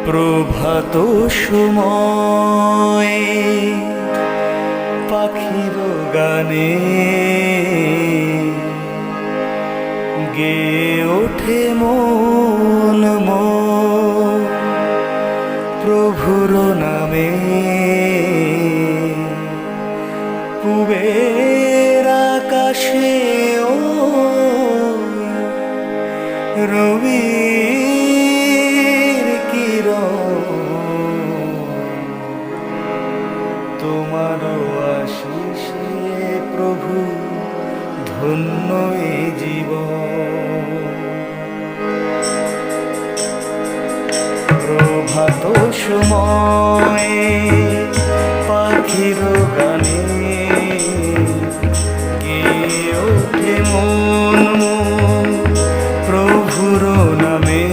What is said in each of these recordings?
প্রভাত সময়ে পাখির গানে গেয়ে ওঠে মন মন প্রভুর নামে। পূবের আকাশে ও রবির কিরণ, তোমার আশিসে প্রভু ধন্য এ জীবন। প্রভাত সময়ে পাখির গানে গেয়ে ওঠে মন মন প্রভুর নামে।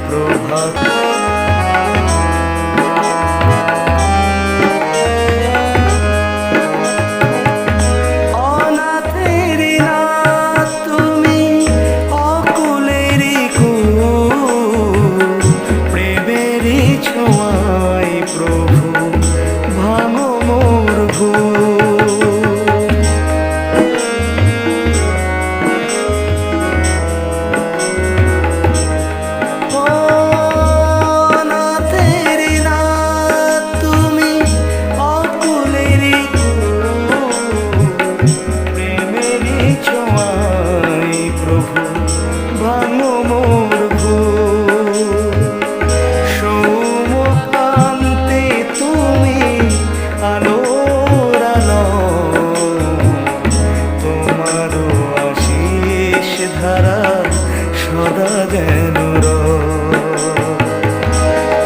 প্রভাত অনাথেরি নাথ তুমি, অকুলেরি কুল, প্রেমেরই ছোঁয়ায় প্রভু ভাঙো মোর ভুল।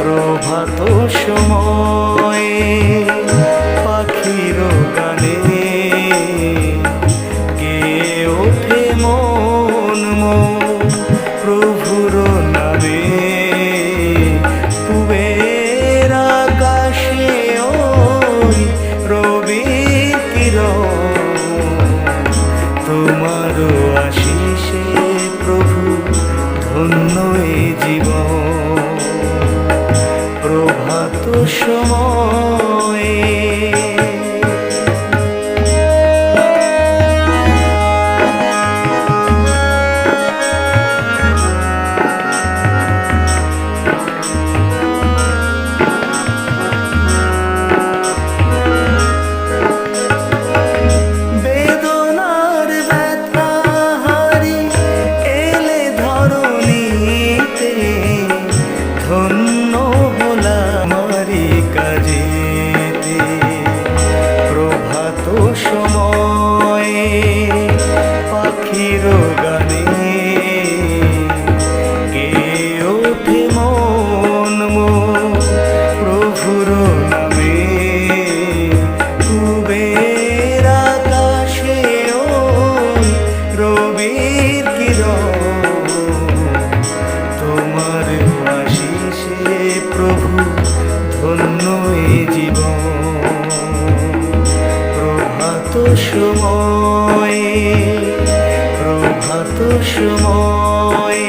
প্রভাত সময়ে পাখির গানে গেয়ে ওঠে মন মন প্রভুর নামে। পূবের আকাশে ওই রবির কিরণ, তোমার আশিসে প্রভু ধন্য এ জীবন। প্রভাত সময়ে বেদনার ব্যথা হারি এলে ধরণীতে, ধন্য হলামারি কাজেতে। প্রভাত সময়ে পাখির গানে গেয়ে ওঠে মন মন প্রভুর নামে। পূবের আকাশে ওই রবির কিরণ, তোমার আশিসে প্রভু ধন্য এ জীবন। প্রভাত সময়ে প্রভাত সময়ে